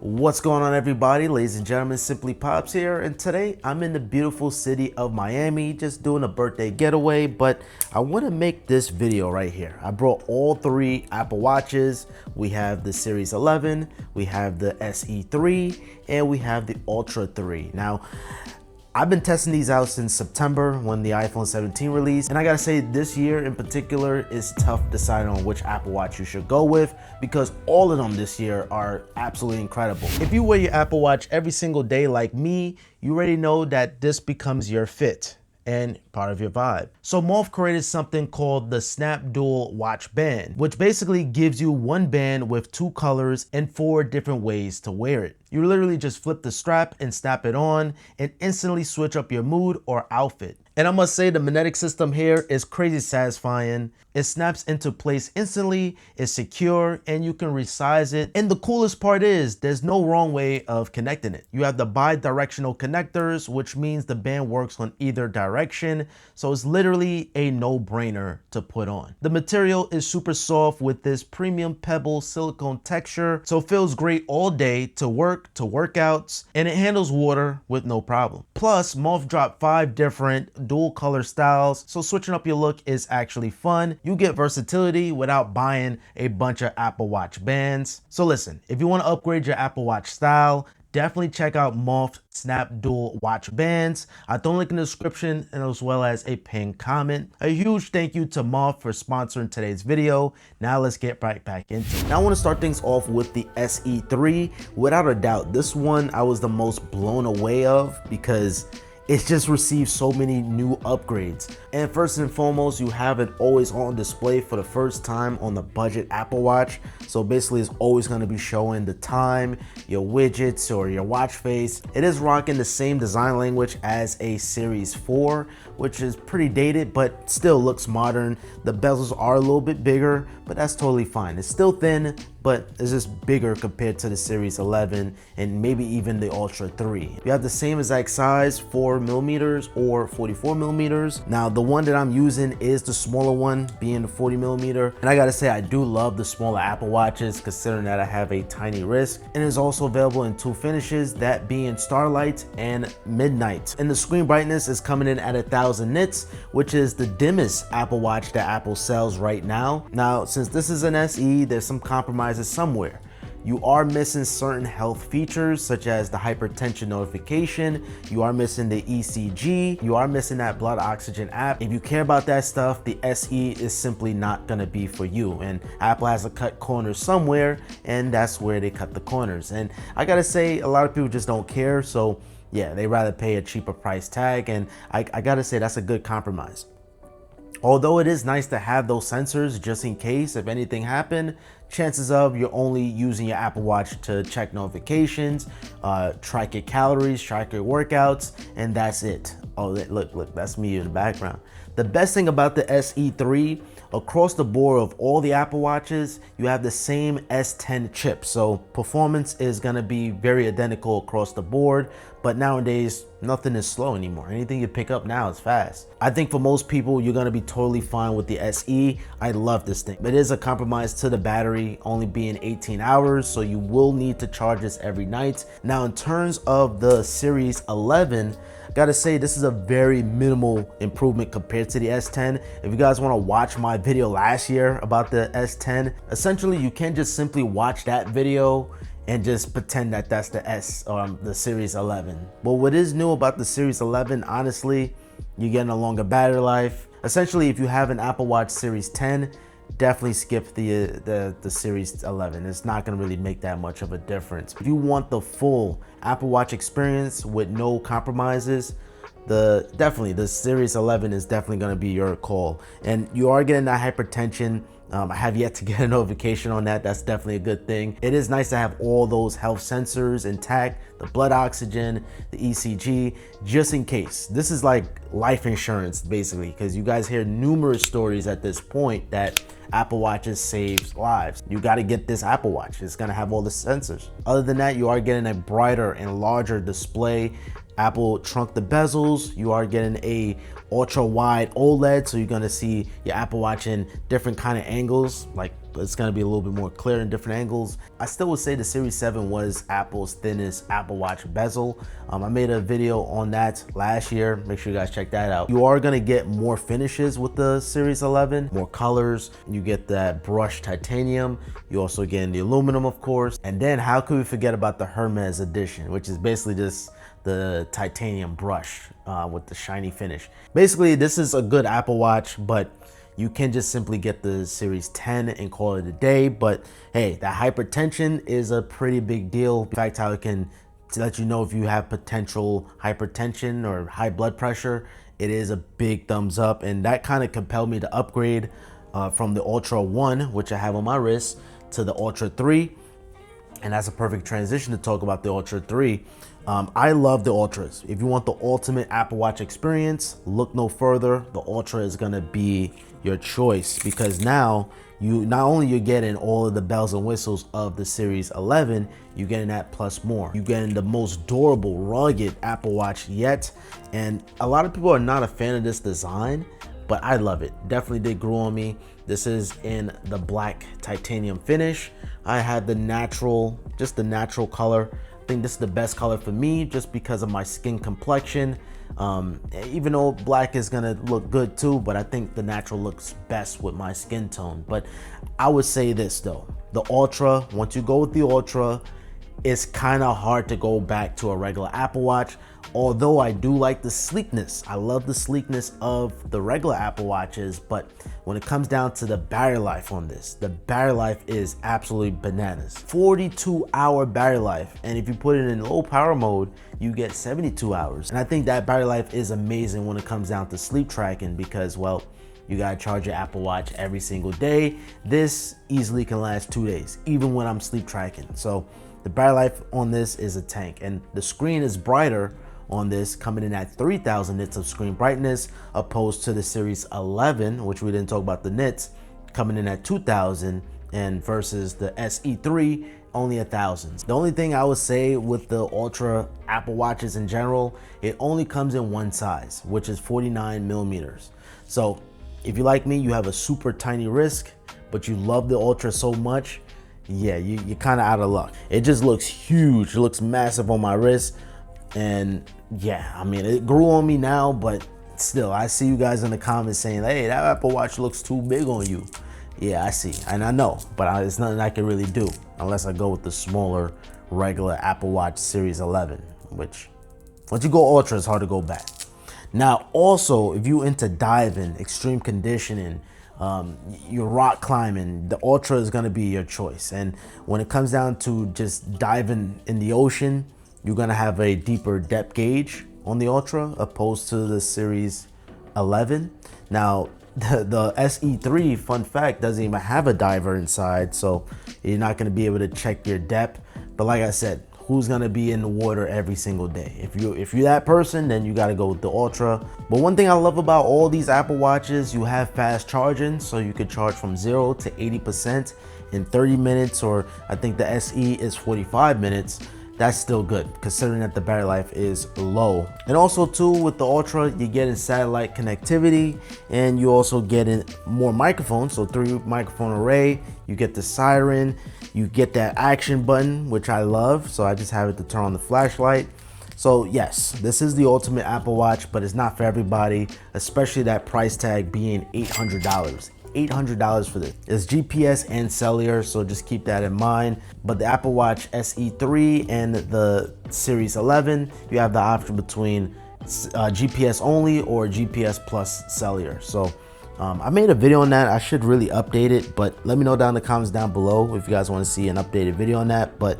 What's going on, everybody? Ladies and gentlemen, Simplypops here, and today I'm in the beautiful city of Miami just doing a birthday getaway, but I want to make this video right here. I brought all three Apple Watches. We have the Series 11, we have the SE3, and we have the Ultra 3. Now, I've been testing these out since September when the iPhone 17 released, and I gotta say this year in particular is tough deciding on which Apple Watch you should go with because all of them this year are absolutely incredible. If you wear your Apple Watch every single day like me, you already know that this becomes your fit and part of your vibe. So Moth created something called the Snap Dual Watch Band, which basically gives you one band with two colors and 4 different ways to wear it. You literally just flip the strap and snap it on and instantly switch up your mood or outfit. And I must say the magnetic system here is crazy satisfying. It snaps into place instantly, it's secure, and you can resize it. And the coolest part is there's no wrong way of connecting it. You have the bi-directional connectors, which means the band works on either direction. So it's literally a no-brainer to put on. The material is super soft with this premium pebble silicone texture. So it feels great all day to work, to workouts, and it handles water with no problem. Plus, Moth dropped 5 different dual color styles, so switching up your look is actually fun. You get versatility without buying a bunch of Apple Watch bands. So listen, if you want to upgrade your Apple Watch style, definitely check out Moth Snap Dual Watch Bands. I'll throw a link in the description and as well as a pinned comment. A huge thank you to Moth for sponsoring today's video. Now let's get right back into it. Now I want to start things off with the SE3. Without a doubt, this one I was the most blown away of because it's just received so many new upgrades. And first and foremost, you have it always on display for the first time on the budget Apple Watch. So basically it's always gonna be showing the time, your widgets or your watch face. It is rocking the same design language as a Series 4, which is pretty dated, but still looks modern. The bezels are a little bit bigger, but that's totally fine. It's still thin, but it's just bigger compared to the Series 11 and maybe even the Ultra 3. You have the same exact size, 4mm or 44mm. Now the one that I'm using is the smaller one, being the 40mm. And I gotta say, I do love the smaller Apple Watches considering that I have a tiny wrist. And it's also available in 2 finishes, that being Starlight and Midnight. And the screen brightness is coming in at 1000 nits, which is the dimmest Apple Watch that Apple sells right now. Now, since this is an SE, there's some compromises somewhere. You are missing certain health features such as the hypertension notification, you are missing the ECG, you are missing that blood oxygen app. If you care about that stuff, the SE is simply not gonna be for you. And Apple has to cut corners somewhere, and that's where they cut the corners. And I gotta say, a lot of people just don't care, so yeah, they rather pay a cheaper price tag, and I gotta say that's a good compromise. Although it is nice to have those sensors just in case if anything happened, chances of you're only using your Apple Watch to check notifications, track your calories, track your workouts, and that's it. Oh, look, that's me in the background. The best thing about the SE3, across the board of all the Apple Watches, you have the same S10 chip. So performance is gonna be very identical across the board, but nowadays, nothing is slow anymore. Anything you pick up now is fast. I think for most people, you're gonna be totally fine with the SE. I love this thing. It is a compromise to the battery only being 18 hours, so you will need to charge this every night. Now, in terms of the Series 11, gotta say this is a very minimal improvement compared to the S10. If you guys want to watch my video last year about the S10, essentially you can just simply watch that video and just pretend that that's the Series 11. But what is new about the Series 11, honestly, you're getting a longer battery life. Essentially, if you have an Apple Watch Series 10, definitely skip the Series 11. It's not gonna really make that much of a difference. If you want the full Apple Watch experience with no compromises, definitely the Series 11 is definitely gonna be your call. And you are getting that hypertension. I have yet to get a notification on that. That's definitely a good thing. It is nice to have all those health sensors intact, the blood oxygen, the ECG, just in case. This is like life insurance basically, because you guys hear numerous stories at this point that Apple Watches saves lives. You got to get this Apple Watch. It's going to have all the sensors. Other than that, you are getting a brighter and larger display. Apple shrunk the bezels. You are getting a ultra wide OLED, so you're going to see your Apple Watch in different kind of angles, like It's gonna be a little bit more clear in different angles. I still would say the Series 7 was Apple's thinnest Apple Watch bezel. I made a video on that last year. Make sure you guys check that out. You are gonna get more finishes with the Series 11, more colors. You get that brushed titanium. You also get the aluminum, of course. And then how could we forget about the Hermes edition, which is basically just the titanium brush with the shiny finish. Basically, this is a good Apple Watch, but you can just simply get the Series 10 and call it a day. But hey, that hypertension is a pretty big deal. In fact, how it can let you know if you have potential hypertension or high blood pressure, it is a big thumbs up. And that kind of compelled me to upgrade from the Ultra 1, which I have on my wrist, to the Ultra 3. And that's a perfect transition to talk about the Ultra 3. I love the Ultras. If you want the ultimate Apple Watch experience, look no further. The Ultra is gonna be your choice, because now not only you're getting all of the bells and whistles of the Series 11, you're getting that plus more. You're getting the most durable, rugged Apple Watch yet. And a lot of people are not a fan of this design, but I love it. Definitely did grow on me. This is in the black titanium finish. I had the natural, just the natural color. I think this is the best color for me just because of my skin complexion. Even though black is gonna look good too, but I think the natural looks best with my skin tone. But I would say this though, the Ultra, once you go with the Ultra, it's kind of hard to go back to a regular Apple Watch. Although I do like the sleekness. I love the sleekness of the regular Apple Watches, but when it comes down to the battery life on this, the battery life is absolutely bananas. 42-hour battery life, and if you put it in low power mode, you get 72 hours. And I think that battery life is amazing when it comes down to sleep tracking, because, well, you gotta charge your Apple Watch every single day. This easily can last 2 days, even when I'm sleep tracking. So the battery life on this is a tank, and the screen is brighter on this, coming in at 3000 nits of screen brightness, opposed to the Series 11, which we didn't talk about the nits, coming in at 2000, and versus the SE3 only 1000. The only thing I would say with the Ultra Apple Watches in general, it only comes in one size, which is 49 millimeters. So if you like me, you have a super tiny wrist, but you love the Ultra so much, yeah, you're kind of out of luck. It just looks huge. It looks massive on my wrist. And yeah, I mean, it grew on me now, but still, I see you guys in the comments saying, hey, that Apple Watch looks too big on you. Yeah, I see, and I know, but it's nothing I can really do unless I go with the smaller, regular Apple Watch Series 11, which once you go Ultra, it's hard to go back. Now, also, if you into diving, extreme conditioning, you're rock climbing, the Ultra is gonna be your choice. And when it comes down to just diving in the ocean, you're gonna have a deeper depth gauge on the Ultra opposed to the Series 11. Now, the SE3, fun fact, doesn't even have a diver inside, so you're not gonna be able to check your depth. But like I said, who's gonna be in the water every single day? If you're that person, then you gotta go with the Ultra. But one thing I love about all these Apple Watches, you have fast charging, so you could charge from 0 to 80% in 30 minutes, or I think the SE is 45 minutes. That's still good considering that the battery life is low. And also too, with the Ultra, you're getting satellite connectivity, and you also getting more microphones. So 3 microphone array, you get the siren, you get that action button, which I love. So I just have it to turn on the flashlight. So yes, this is the ultimate Apple Watch, but it's not for everybody, especially that price tag being $800. $800 for this. It's GPS and cellular, so just keep that in mind. But the Apple Watch SE3 and the Series 11, you have the option between GPS only or GPS plus cellular. So I made a video on that. I should really update it, but let me know down in the comments down below if you guys want to see an updated video on that. But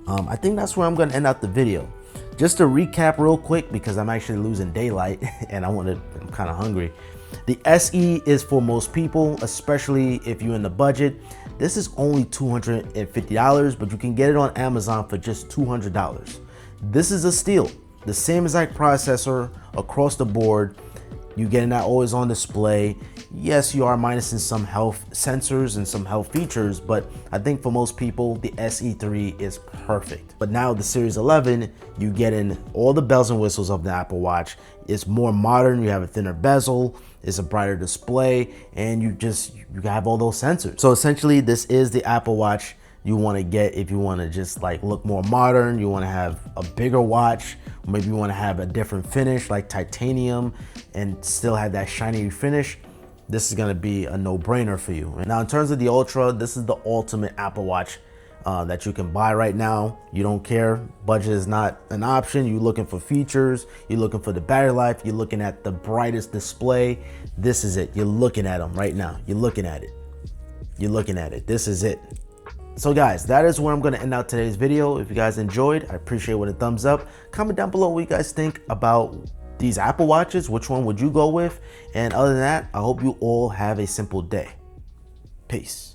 I think that's where I'm going to end out the video. Just to recap real quick, because I'm actually losing daylight and I'm kind of hungry. The SE is for most people, especially if you're in the budget. This is only $250, but you can get it on Amazon for just $200. This is a steal. The same exact processor across the board. You getting that always on display. Yes, you are minusing some health sensors and some health features, but I think for most people, the SE3 is perfect. But now the Series 11, you get in all the bells and whistles of the Apple Watch. It's more modern, you have a thinner bezel, it's a brighter display, and you have all those sensors. So essentially, this is the Apple Watch you want to get if you want to just like look more modern, you want to have a bigger watch, maybe you want to have a different finish like titanium and still have that shiny finish. This is going to be a no-brainer for you. And now in terms of the Ultra, this is the ultimate Apple Watch that you can buy right now. You don't care, budget is not an option. You're looking for features, you're looking for the battery life, you're looking at the brightest display. This is it. You're looking at them right now. You're looking at it. You're looking at it. This is it. So guys, that is where I'm going to end out today's video. If you guys enjoyed, I appreciate it with a thumbs up. Comment down below what you guys think about these Apple Watches. Which one would you go with? And other than that, I hope you all have a simple day. Peace.